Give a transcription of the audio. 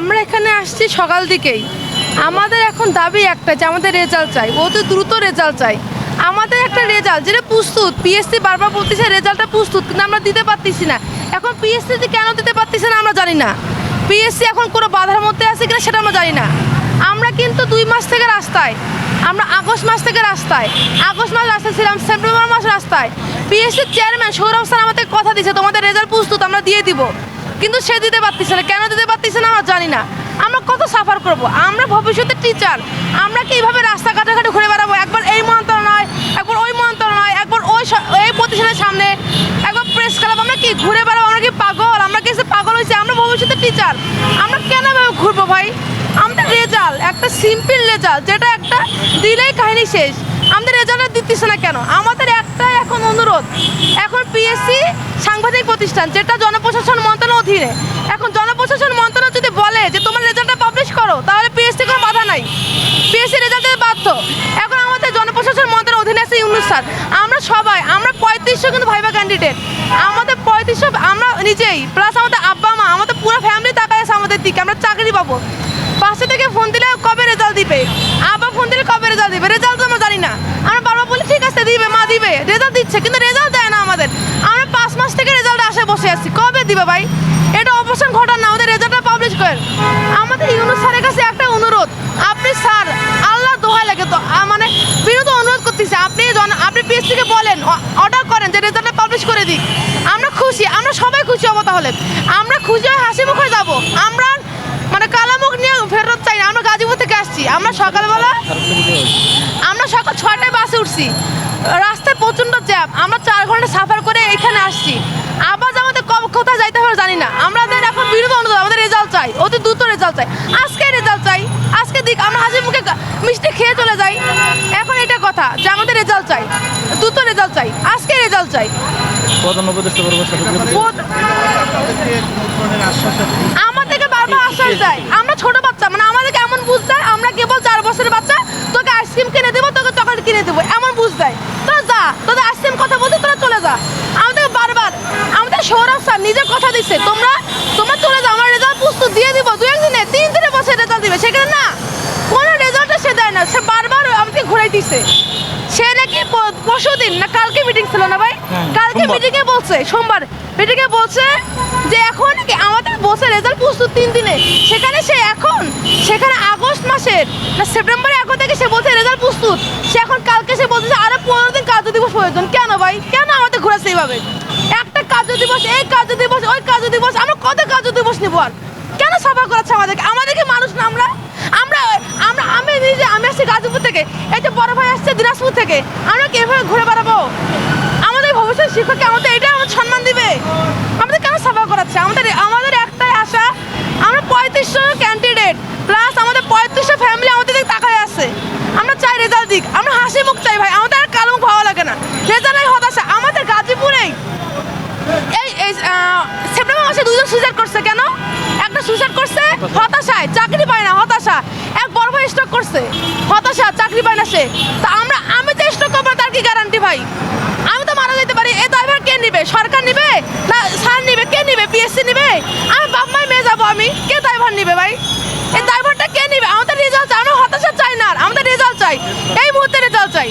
আমরা এখানে আসছি সকাল দিকেই। আমাদের এখন দাবি একটা যে আমাদের রেজাল্ট চাই, অতি দ্রুত রেজাল্ট চাই। আমাদের একটা রেজাল্ট যেটা প্রস্তুত, পিএসসি বারবার বলতেছে রেজাল্টটা প্রস্তুত, কিন্তু আমরা দিতে পারতেছি না। এখন পিএসসি কেন দিতে পারতেছে না আমরা জানি না। পিএসসি এখন কোনো বাধার মধ্যে আছে কিনা সেটা আমরা জানি না। আমরা কিন্তু 2 মাস থেকে রাস্তায়, আমরা আগস্ট মাস থেকে রাস্তায়, আগস্ট মাস রাস্তায় ছিলাম, সেপ্টেম্বর মাস রাস্তায়। পিএসসির চেয়ারম্যান সৌরভ স্যার আমাদের কথা দিয়েছে তোমাদের রেজাল্ট প্রস্তুত, আমরা দিয়ে দিব, কিন্তু সে দিতে পারতেছে না। কেন দিতে পারতেছে না আমরা জানি না। আমরা কত সাফার করব? আমরা ভবিষ্যতের টিচার, আমরা কি এইভাবে রাস্তাঘাটে ঘাটে ঘুরে বেড়াবো? একবার এই মন্ত্রণালয়, একবার ওই মন্ত্রণালয়, একবার এই প্রতিষ্ঠানের সামনে, একবার প্রেস ক্লাব, আমরা কি ঘুরে বেড়াবো? আমরা কি পাগল? আমরা কি পাগল হয়েছি? আমরা ভবিষ্যতের টিচার, আমরা কেন এভাবে ঘুরবো ভাই? আমাদের রেজাল্ট একটা সিম্পল রেজাল্ট, যেটা একটা দিলেই কাহিনী শেষ। আমাদের রেজাল্টটা দিতেছে না কেন? আমাদের একটাই এখন অনুরোধ, এখন পিএসসি সাংবাদিক প্রতিষ্ঠান, যেটা জনপ্রশাসন মন্ত্রণালয়ের অধীনে। এখন জনপ্রশাসন মন্ত্রণালয় যদি বলে যে তোমার রেজাল্টটা পাবলিশ করো, তাহলে পিএসসি কোনো বাধা নাই, পিএসসি রেজাল্টের বাধ্য। এখন আমাদের জনপ্রশাসন মন্ত্রণালয়ের অধীনে আছে ইউনুস স্যার। আমরা সবাই, আমরা 3500 কিন্তু ভাইবা ক্যান্ডিডেট, আমাদের 3500 আমরা নিজেই, প্লাস আমাদের আব্বা মা, আমাদের পুরো ফ্যামিলি তাকায় আছে আমাদের দিকে। আমরা চাকরি পাবো, পাশে থেকে ফোন দিলে কবে রেজাল্ট দিবে, আবার ফোন দিলে কবে রেজাল্ট দিবে, রেজাল্ট তো আমরা জানি না। আমরা বারবার বলি ঠিক আছে দিবে, মা দিবে, রেজাল্ট দিচ্ছে, কিন্তু রেজাল্ট দেয় না আমাদের। আমরা 5 মাস থেকে রেজাল্ট আশায় বসে আছি, কবে দিবে ভাই? এটা অবসান ঘটান না, আমাদের রেজাল্টটা পাবলিশ করেন। আমাদের ইউনুস স্যারের কাছে একটা অনুরোধ, আপনি স্যার আল্লাহ দোহাই লাগে তো, মানে বিরত অনুরোধ করতেছে, আপনি পিএসসিকে বলেন, অর্ডার করেন যে রেজাল্টটা পাবলিশ করে দিক। আমরা খুশি, আমরা সবাই খুশি হবো, তাহলে আমরা খুশি হয়ে হাসি মুখে যাবো। আমরা মানে কালামুখ নিয়ে ফেরত চাই না। আমরা গাজীপুর থেকে আসছি, আমরা সকাল 6টায় বাসে উঠছি, রাস্তায় প্রচণ্ড জ্যাম, আমরা 4 ঘন্টা সাফার করে এইখানে আসছি। আবার আমাদের কোথায় যাইতে হবে জানি না। আমাদের এখন বিরোধ অনুরোধ, আমাদের রেজাল্ট চাই, অতি দ্রুত রেজাল্ট চাই, আজকে রেজাল্ট চাই, আজকে দিক, আমরা হাসি মুখে মিষ্টি খেয়ে চলে যাই। এখন এটা কথা যে আমাদের রেজাল্ট চাই, দ্রুত রেজাল্ট চাই, আজকে রেজাল্ট চাই। আমাদেরকে বারবার আশ্বাস দেয়, আমরা ছোট বাচ্চা, মানে আমাদেরকে এমন বুঝ দেয় আমরা কেবল 4 বছরের বাচ্চা, তোকে আইসক্রিম কিনে দেবো, তোকে চকলেট কিনে দেবো, এমন বুঝ দেয়। তোরা যা, তোদের আইসক্রিম কথা বলতে তোরা চলে যা। আমাদের বারবার, আমাদের সৌরভ স্যার নিজের কথা দিচ্ছে, তোমরা চলে যাও, আমরা রেজাল্ট প্রস্তুত দিয়ে দিব, 2-1 দিনে 3 দিনে বসে রেজাল্ট দিবে। সেখানে না, কোনো রেজাল্টটা সে দেয় না, সে বারবার আমাকে ঘুরাই দিচ্ছে। সে নাকি পরশুদিন না কালকে মিটিং ছিল না ভাই, কালকে মিটিংয়ে বলছে, সোমবার মিটিংয়ে বলছে যে এখন আমাদের বসে রেজাল্ট প্রস্তুত 3 দিনে। সেখানে আগস্ট মাসের না সেপ্টেম্বরের 1 থেকে সে বলছে রেজাল্ট প্রস্তুত। সে এখন কালকে সে বলছে আরো 15 দিন কার্য দিবস প্রয়োজন। কেন ভাই, কেন আমাদের ঘোরাচ্ছে এইভাবে? একটা কার্য দিবস, এই কার্য দিবস, ওই কার্য দিবস, আমরা কত কার্য দিবস নেবো? আর কেন সাফা করাচ্ছে আমাদেরকে মানুষ না আমরা? আমি আসছি গাজীপুর থেকে, এই যে বড় ভাই আসছে দিনাজপুর থেকে, আমরা কি এভাবে ঘুরে বেড়াবো? আমাদের ভবিষ্যৎ শিক্ষককে আমাদের এটা আমাদের সম্মান দিবে? আমাদের কেন সাফা করাচ্ছে? আমাদের একটাই আশা, আমরা 3500 ক্যান্ডিডেট প্লাস আমাদের 3500 ফ্যামিলি আমাদের দিকে তাকায় আছে। আমরা চাই রেজাল্ট দিক, আমরা হাসি মুখ চাই ভাই, আমাদের আর কালো মুখ ভালো লাগে না। রেজাল্টের হতাশা আমাদের গাজীপুরেই এই সেপ্টেম্বর মাসে 2জন সুইসাইড করছে। কেন? একটা সুইসাইড করছে হতাশায়, চাকরি পায় না, হতাশা। এক বড় ভাই স্ট্রোক করছে, হতাশা, চাকরি পায় না সে। তা আমি তো স্ট্রোক করবো, তার কি গ্যারান্টি ভাই? আমি তো মারা যেতে পারি। এই ড্রাইভার কে নিবে? সরকার নিবে না স্যার নিবে? কে নিবে? পিএসসি নিবে? আমি বাপ মাই মেয়ে যাবো, আমি কে ড্রাইভার নিবে ভাই? এই ড্রাইভারটা কে নিবে? আমাদের রেজাল্ট চাই, আমরা হতাশা চাই না, আমাদের রেজাল্ট চাই, এই মুহূর্তে রেজাল্ট চাই।